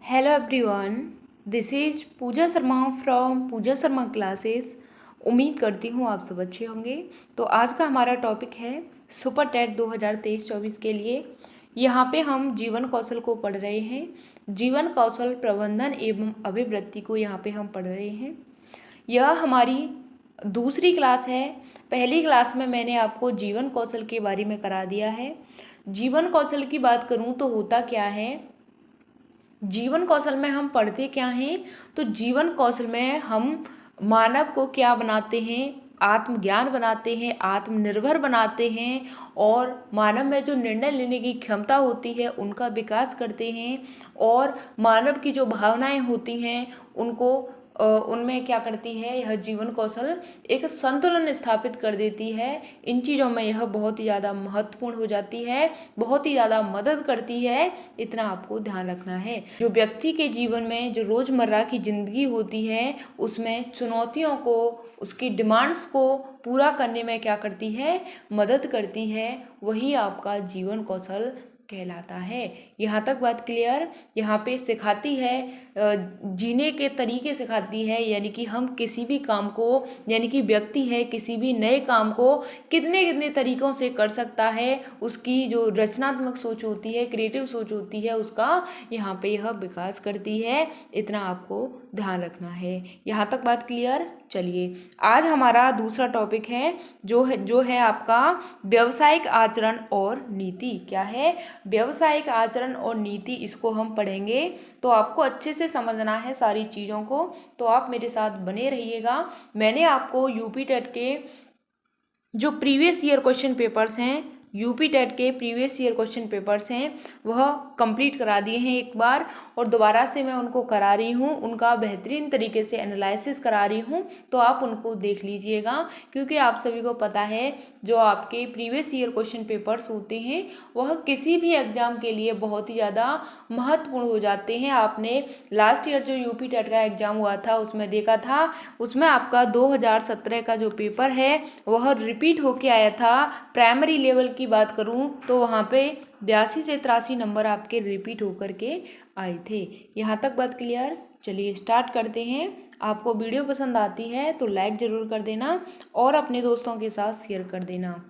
Hello everyone, this is Pooja Sharma from Pooja Sharma classes. उम्मीद करती हूँ आप सब अच्छे होंगे। तो आज का हमारा टॉपिक है सुपर टेट 2023-24 के लिए। यहाँ पे हम जीवन कौशल को पढ़ रहे हैं। जीवन कौशल प्रबंधन एवं अभिवृद्धि को यहाँ पे हम पढ़ रहे हैं। यह हमारी दूसरी क्लास है। पहली क्लास में मैंने आपको जीवन कौशल के बारे में करा दिया है। जीवन कौशल की बात करूँ तो होता क्या है, जीवन कौशल में हम पढ़ते क्या हैं, तो जीवन कौशल में हम मानव को क्या बनाते हैं, आत्मज्ञान बनाते हैं, आत्मनिर्भर बनाते हैं और मानव में जो निर्णय लेने की क्षमता होती है उनका विकास करते हैं और मानव की जो भावनाएं होती हैं उनको उनमें क्या करती है, यह जीवन कौशल एक संतुलन स्थापित कर देती है। इन चीज़ों में यह बहुत ही ज़्यादा महत्वपूर्ण हो जाती है, बहुत ही ज़्यादा मदद करती है। इतना आपको ध्यान रखना है। जो व्यक्ति के जीवन में जो रोज़मर्रा की ज़िंदगी होती है उसमें चुनौतियों को, उसकी डिमांड्स को पूरा करने में क्या करती है, मदद करती है। वही आपका जीवन कौशल कहलाता है। यहाँ तक बात क्लियर। यहाँ पे सिखाती है, जीने के तरीके सिखाती है, यानी कि हम किसी भी काम को, यानी कि व्यक्ति है किसी भी नए काम को कितने कितने तरीक़ों से कर सकता है, उसकी जो रचनात्मक सोच होती है, क्रिएटिव सोच होती है, उसका यहाँ पे यह विकास करती है। इतना आपको ध्यान रखना है। यहाँ तक बात क्लियर। चलिए, आज हमारा दूसरा टॉपिक है जो है आपका व्यावसायिक आचरण और नीति। क्या है? व्यावसायिक आचरण और नीति। इसको हम पढ़ेंगे तो आपको अच्छे से समझना है सारी चीज़ों को, तो आप मेरे साथ बने रहिएगा। मैंने आपको यूपी टेट के जो प्रीवियस ईयर क्वेश्चन पेपर्स हैं, यूपी टेट के प्रीवियस ईयर क्वेश्चन पेपर्स हैं, वह कंप्लीट करा दिए हैं एक बार, और दोबारा से मैं उनको करा रही हूँ, उनका बेहतरीन तरीके से एनालिसिस करा रही हूँ। तो आप उनको देख लीजिएगा, क्योंकि आप सभी को पता है जो आपके प्रीवियस ईयर क्वेश्चन पेपर्स होते हैं वह किसी भी एग्ज़ाम के लिए बहुत ही ज़्यादा महत्वपूर्ण हो जाते हैं। आपने लास्ट ईयर जो यूपी टेट का एग्ज़ाम हुआ था उसमें देखा था, उसमें आपका 2017 का जो पेपर है वह रिपीट होके आया था। प्राइमरी लेवल की बात करूं तो वहाँ पे 82 से 83 नंबर आपके रिपीट होकर के आए थे। यहाँ तक बात क्लियर। चलिए स्टार्ट करते हैं। आपको वीडियो पसंद आती है तो लाइक ज़रूर कर देना और अपने दोस्तों के साथ शेयर कर देना।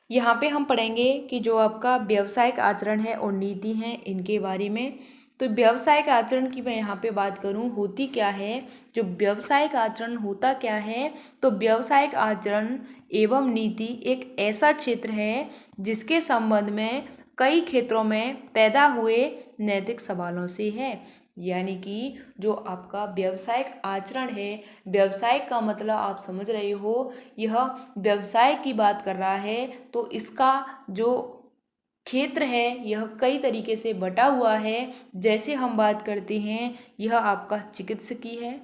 यहाँ पे हम पढ़ेंगे कि जो आपका व्यावसायिक आचरण है और नीति है इनके बारे में। तो व्यावसायिक आचरण की मैं यहाँ पे बात करूँ, होती क्या है, जो व्यावसायिक आचरण होता क्या है, तो व्यावसायिक आचरण एवं नीति एक ऐसा क्षेत्र है जिसके संबंध में कई क्षेत्रों में पैदा हुए नैतिक सवालों से है। यानी कि जो आपका व्यावसायिक आचरण है, व्यवसायिक का मतलब आप समझ रहे हो, यह व्यवसाय की बात कर रहा है, तो इसका जो क्षेत्र है यह कई तरीके से बटा हुआ है। जैसे हम बात करते हैं, यह आपका चिकित्सकीय है,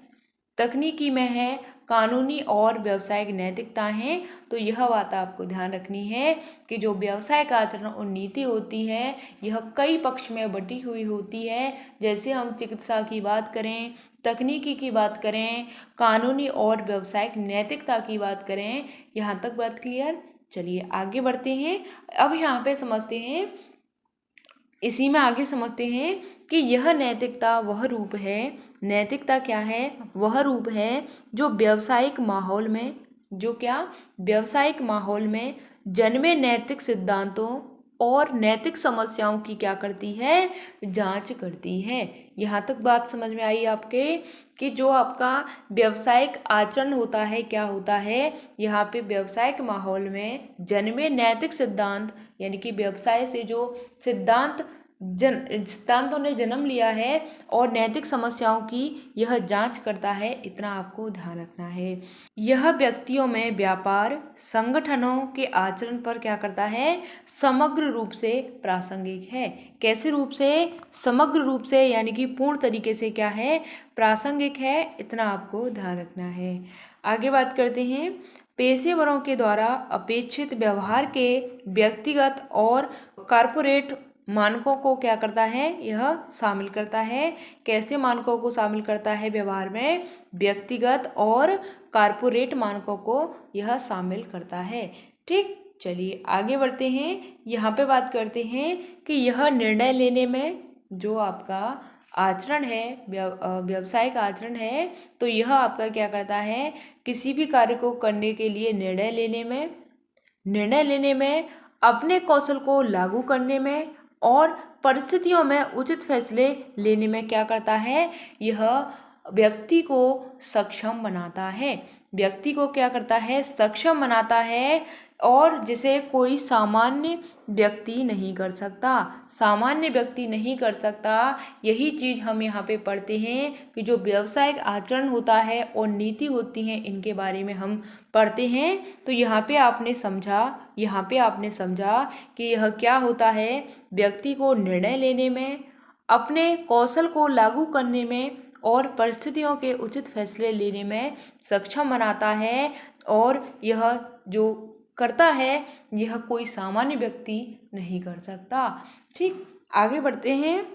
तकनीकी में है, कानूनी और व्यावसायिक नैतिकता है। तो यह बात आपको ध्यान रखनी है कि जो व्यावसायिक आचरण और नीति होती है यह कई पक्ष में बटी हुई होती है। जैसे हम चिकित्सा की बात करें, तकनीकी की बात करें, कानूनी और व्यावसायिक नैतिकता की बात करें। यहाँ तक बात क्लियर। चलिए आगे बढ़ते हैं। अब यहाँ पे समझते हैं, इसी में आगे समझते हैं कि यह नैतिकता वह रूप है, नैतिकता क्या है, वह रूप है जो व्यावसायिक माहौल में, जो क्या, व्यावसायिक माहौल में जन्मे नैतिक सिद्धांतों और नैतिक समस्याओं की क्या करती है, जांच करती है। यहाँ तक बात समझ में आई आपके कि जो आपका व्यावसायिक आचरण होता है क्या होता है, यहाँ पे व्यावसायिक माहौल में जन्मे नैतिक सिद्धांत, यानी कि व्यवसाय से जो सिद्धांतों ने जन्म लिया है और नैतिक समस्याओं की यह जांच करता है। इतना आपको ध्यान रखना है। यह व्यक्तियों में व्यापार संगठनों के आचरण पर क्या करता है, समग्र रूप से प्रासंगिक है। कैसे रूप से? समग्र रूप से, यानी कि पूर्ण तरीके से क्या है, प्रासंगिक है। इतना आपको ध्यान रखना है। आगे बात करते हैं। पेशेवरों के द्वारा अपेक्षित व्यवहार के व्यक्तिगत और कॉर्पोरेट मानकों को क्या करता है, यह शामिल करता है। कैसे मानकों को शामिल करता है व्यवहार में? व्यक्तिगत और कॉर्पोरेट मानकों को यह शामिल करता है। ठीक, चलिए आगे बढ़ते हैं। यहाँ पे बात करते हैं कि यह निर्णय लेने में जो आपका आचरण है, व्यावसायिक आचरण है, तो यह आपका क्या करता है, किसी भी कार्य को करने के लिए निर्णय लेने में, अपने कौशल को लागू करने में और परिस्थितियों में उचित फैसले लेने में क्या करता है, यह व्यक्ति को सक्षम बनाता है। व्यक्ति को क्या करता है, सक्षम बनाता है, और जिसे कोई सामान्य व्यक्ति नहीं कर सकता, सामान्य व्यक्ति नहीं कर सकता। यही चीज़ हम यहाँ पे पढ़ते हैं कि जो व्यावसायिक आचरण होता है और नीति होती है, इनके बारे में हम पढ़ते हैं। तो यहाँ पे आपने समझा कि यह क्या होता है, व्यक्ति को निर्णय लेने में, अपने कौशल को लागू करने में और परिस्थितियों के उचित फैसले लेने में सक्षम बनाता है, और यह जो करता है, यह कोई सामान्य व्यक्ति नहीं कर सकता। ठीक, आगे बढ़ते हैं।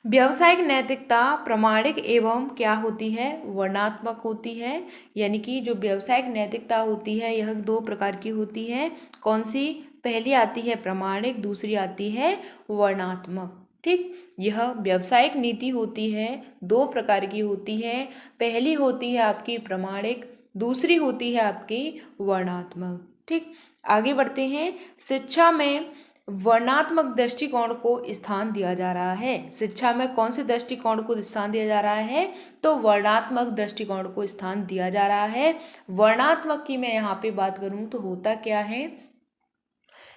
व्यावसायिक नैतिकता प्रामाणिक एवं क्या होती है, वर्णनात्मक होती है। यानी कि जो व्यावसायिक नैतिकता होती है, यह 2 प्रकार की होती है। कौन सी? पहली आती है प्रामाणिक, दूसरी आती है वर्णनात्मक। ठीक, यह व्यावसायिक नीति होती है, 2 प्रकार की होती है। पहली होती है आपकी प्रामाणिक, दूसरी होती है आपकी वर्णनात्मक। ठीक, आगे बढ़ते हैं। शिक्षा में वर्णनात्मक दृष्टिकोण को स्थान दिया जा रहा है। शिक्षा में कौन से दृष्टिकोण को स्थान दिया जा रहा है, तो वर्णनात्मक दृष्टिकोण को स्थान दिया जा रहा है। वर्णनात्मक की मैं यहाँ पे बात करूँ तो होता क्या है,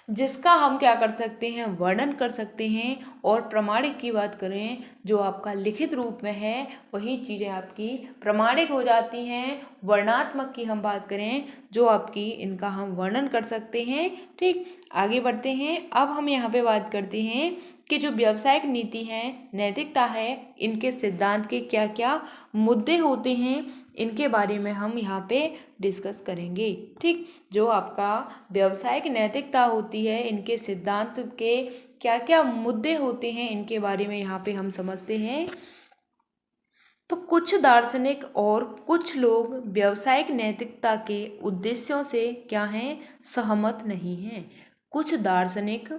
जिसका हम क्या कर सकते हैं, वर्णन कर सकते हैं। और प्रामाणिक की बात करें, जो आपका लिखित रूप में है, वही चीज़ें आपकी प्रामाणिक हो जाती हैं। वर्णनात्मक की हम बात करें, जो आपकी इनका हम वर्णन कर सकते हैं। ठीक, आगे बढ़ते हैं। अब हम यहाँ पे बात करते हैं कि जो व्यावसायिक नीति है, नैतिकता है, इनके सिद्धांत के क्या क्या मुद्दे होते हैं, इनके बारे में हम यहाँ पे डिस्कस करेंगे। ठीक, जो आपका व्यावसायिक नैतिकता होती है, इनके सिद्धांत के क्या क्या मुद्दे होते हैं, इनके बारे में यहाँ पे हम समझते हैं। तो कुछ दार्शनिक और कुछ लोग व्यावसायिक नैतिकता के उद्देश्यों से क्या हैं, सहमत नहीं हैं। कुछ दार्शनिक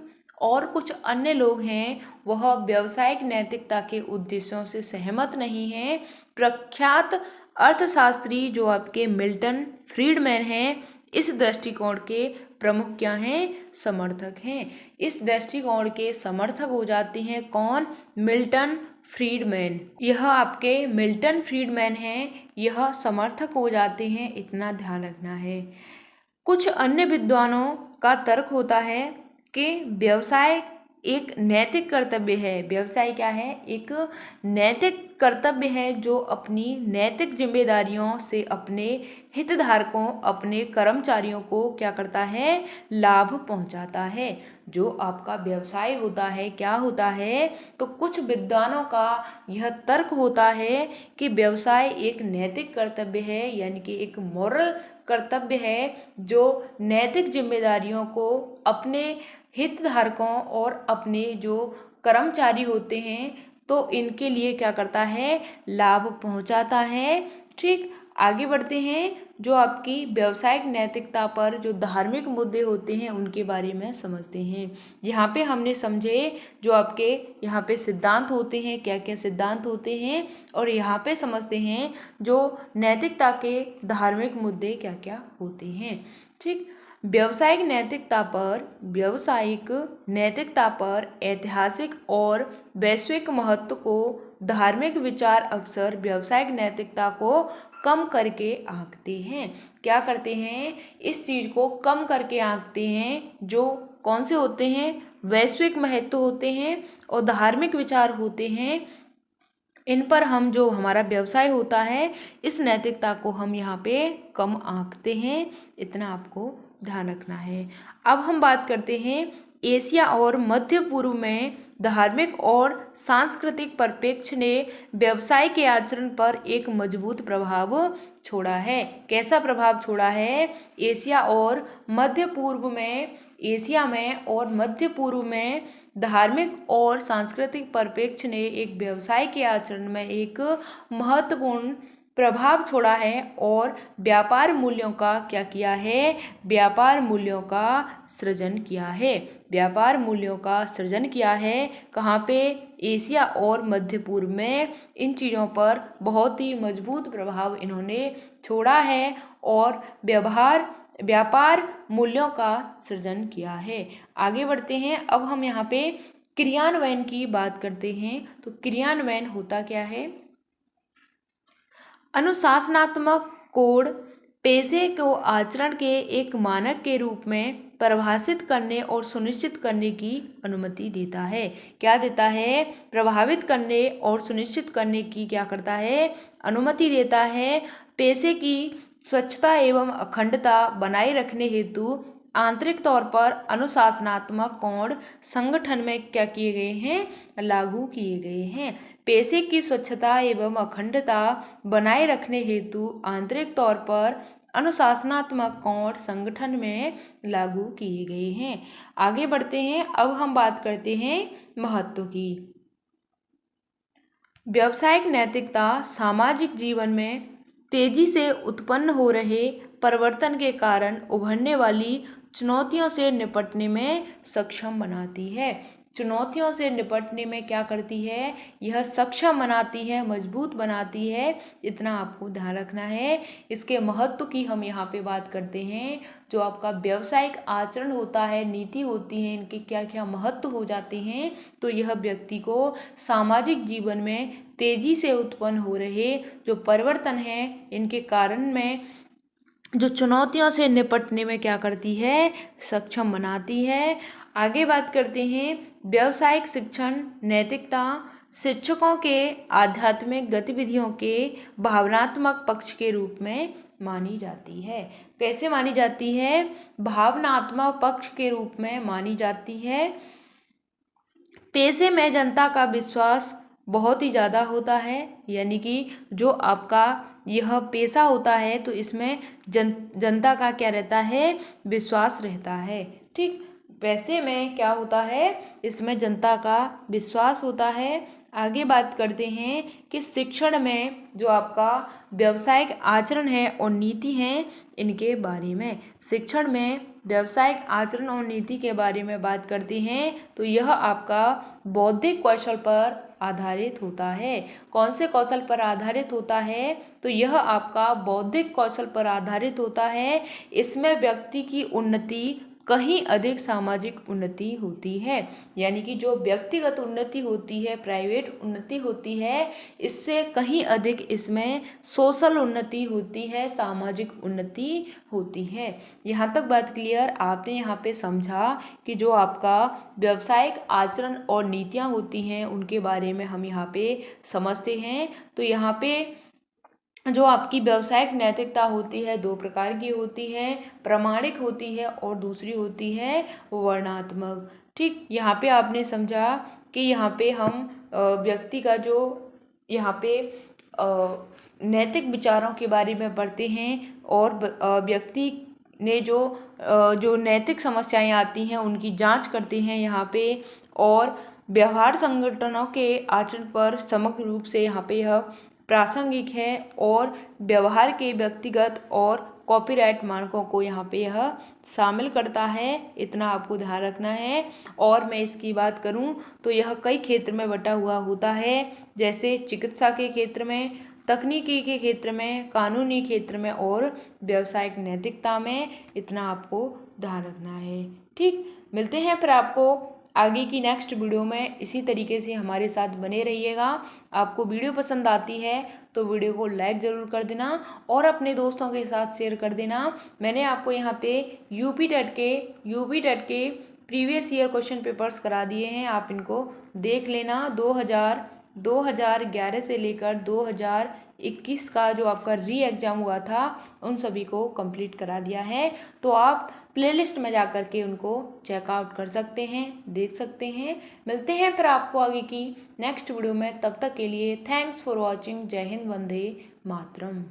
और कुछ अन्य लोग हैं, वह व्यावसायिक नैतिकता के उद्देश्यों से सहमत नहीं हैं। प्रख्यात अर्थशास्त्री जो आपके मिल्टन फ्रीडमैन हैं, इस दृष्टिकोण के प्रमुख क्या हैं, समर्थक हैं। इस दृष्टिकोण के समर्थक हो जाते हैं कौन, मिल्टन फ्रीडमैन। यह आपके मिल्टन फ्रीडमैन हैं, यह समर्थक हो जाते हैं, इतना ध्यान रखना है। कुछ अन्य विद्वानों का तर्क होता है कि व्यवसाय एक नैतिक कर्तव्य है। व्यवसाय क्या है, एक नैतिक कर्तव्य है, जो अपनी नैतिक जिम्मेदारियों से अपने हितधारकों, अपने कर्मचारियों को क्या करता है, लाभ पहुंचाता है। जो आपका व्यवसाय होता है, क्या होता है, तो कुछ विद्वानों का यह तर्क होता है कि व्यवसाय एक नैतिक कर्तव्य है, यानी कि एक मॉरल कर्तव्य है, जो नैतिक जिम्मेदारियों को अपने हितधारकों और अपने जो कर्मचारी होते हैं, तो इनके लिए क्या करता है, लाभ पहुंचाता है। ठीक, आगे बढ़ते हैं। जो आपकी व्यावसायिक नैतिकता पर जो धार्मिक मुद्दे होते हैं, उनके बारे में समझते हैं। यहाँ पे हमने समझे जो आपके यहाँ पे सिद्धांत होते हैं, क्या क्या सिद्धांत होते हैं, और यहाँ पे समझते हैं जो नैतिकता के धार्मिक मुद्दे क्या क्या होते हैं। ठीक, व्यावसायिक नैतिकता पर ऐतिहासिक और वैश्विक महत्व को धार्मिक विचार अक्सर व्यावसायिक नैतिकता को कम करके आंकते हैं। क्या करते हैं, इस चीज़ को कम करके आंकते हैं। जो कौन से होते हैं, वैश्विक महत्व होते हैं और धार्मिक विचार होते हैं, इन पर हम जो हमारा व्यवसाय होता है, इस नैतिकता को हम यहाँ पे कम आंकते हैं, इतना आपको ध्यान रखना है। अब हम बात करते हैं एशिया और मध्य पूर्व में धार्मिक और सांस्कृतिक परिप्रेक्ष्य ने व्यवसाय के आचरण पर एक मजबूत प्रभाव छोड़ा है। कैसा प्रभाव छोड़ा है, एशिया में और मध्य पूर्व में धार्मिक और सांस्कृतिक परिप्रेक्ष्य ने एक व्यवसाय के आचरण में एक महत्वपूर्ण प्रभाव छोड़ा है, और व्यापार मूल्यों का क्या किया है, व्यापार मूल्यों का सृजन किया है। व्यापार मूल्यों का सृजन किया है कहाँ पे? एशिया और मध्य पूर्व में। इन चीज़ों पर बहुत ही मजबूत प्रभाव इन्होंने छोड़ा है और व्यापार मूल्यों का सृजन किया है। आगे बढ़ते हैं। अब हम यहाँ पे क्रियान्वयन की बात करते हैं। तो क्रियान्वयन होता क्या है? अनुशासनात्मक कोड पेशे को आचरण के एक मानक के रूप में परिभाषित करने और सुनिश्चित करने की अनुमति देता है। क्या देता है? प्रभावित करने और सुनिश्चित करने की क्या करता है? अनुमति देता है। पेशे की स्वच्छता एवं अखंडता बनाए रखने हेतु आंतरिक तौर पर अनुशासनात्मक कोड संगठन में क्या किए गए हैं? लागू किए गए हैं। पेशे की स्वच्छता एवं अखंडता बनाए रखने हेतु आंतरिक तौर पर अनुशासनात्मक कोड संगठन में लागू किए गए हैं। आगे बढ़ते हैं। अब हम बात करते हैं महत्व की। व्यावसायिक नैतिकता सामाजिक जीवन में तेजी से उत्पन्न हो रहे परिवर्तन के कारण उभरने वाली चुनौतियों से निपटने में सक्षम बनाती है। चुनौतियों से निपटने में क्या करती है? यह सक्षम बनाती है, मजबूत बनाती है। इतना आपको ध्यान रखना है। इसके महत्व की हम यहाँ पे बात करते हैं। जो आपका व्यावसायिक आचरण होता है, नीति होती है, इनके क्या क्या महत्व हो जाते हैं। तो यह व्यक्ति को सामाजिक जीवन में तेजी से उत्पन्न हो रहे जो परिवर्तन हैं, इनके कारण में जो चुनौतियों से निपटने में क्या करती है? सक्षम बनाती है। आगे बात करते हैं। व्यावसायिक शिक्षण नैतिकता शिक्षकों के आध्यात्मिक गतिविधियों के भावनात्मक पक्ष के रूप में मानी जाती है। कैसे मानी जाती है? भावनात्मक पक्ष के रूप में मानी जाती है। पेशे में जनता का विश्वास बहुत ही ज़्यादा होता है, यानी कि जो आपका यह पेशा होता है तो इसमें जनता का क्या रहता है? विश्वास रहता है। ठीक, पैसे में क्या होता है? इसमें जनता का विश्वास होता है। आगे बात करते हैं कि शिक्षण में जो आपका व्यावसायिक आचरण है और नीति है, इनके बारे में। शिक्षण में व्यावसायिक आचरण और नीति के बारे में बात करते हैं तो यह आपका बौद्धिक कौशल पर आधारित होता है। कौन से कौशल पर आधारित होता है? तो यह आपका बौद्धिक कौशल पर आधारित होता है। इसमें व्यक्ति की उन्नति कहीं अधिक सामाजिक उन्नति होती है, यानी कि जो व्यक्तिगत उन्नति होती है, प्राइवेट उन्नति होती है, इससे कहीं अधिक इसमें सोशल उन्नति होती है, सामाजिक उन्नति होती है। यहाँ तक बात क्लियर? आपने यहाँ पे समझा कि जो आपका व्यावसायिक आचरण और नीतियाँ होती हैं उनके बारे में हम यहाँ पे समझते हैं। तो यहाँ पे जो आपकी व्यावसायिक नैतिकता होती है दो प्रकार की होती है, प्रामाणिक होती है और दूसरी होती है वर्णनात्मक। ठीक, यहाँ पे आपने समझा कि यहाँ पे हम व्यक्ति का जो यहाँ पे नैतिक विचारों के बारे में पढ़ते हैं और व्यक्ति ने जो नैतिक समस्याएं आती हैं उनकी जांच करते हैं यहाँ पे, और व्यवहार संगठनों के आचरण पर समग्र रूप से यहाँ पे यह प्रासंगिक है और व्यवहार के व्यक्तिगत और कॉपीराइट मानकों को यहाँ पे यह शामिल करता है। इतना आपको ध्यान रखना है। और मैं इसकी बात करूँ तो यह कई क्षेत्र में बटा हुआ होता है, जैसे चिकित्सा के क्षेत्र में, तकनीकी के क्षेत्र में, कानूनी क्षेत्र में और व्यावसायिक नैतिकता में। इतना आपको ध्यान रखना है। ठीक, मिलते हैं फिर आपको आगे की नेक्स्ट वीडियो में। इसी तरीके से हमारे साथ बने रहिएगा। आपको वीडियो पसंद आती है तो वीडियो को लाइक ज़रूर कर देना और अपने दोस्तों के साथ शेयर कर देना। मैंने आपको यहाँ पे यूपी टेट के प्रीवियस ईयर क्वेश्चन पेपर्स करा दिए हैं, आप इनको देख लेना। 2011 से लेकर 2021 का जो आपका री एग्ज़ाम हुआ था उन सभी को कंप्लीट करा दिया है। तो आप प्लेलिस्ट में जा कर के उनको चेकआउट कर सकते हैं, देख सकते हैं। मिलते हैं फिर आपको आगे की नेक्स्ट वीडियो में। तब तक के लिए थैंक्स फॉर वॉचिंग। जय हिंद, वंदे मातरम।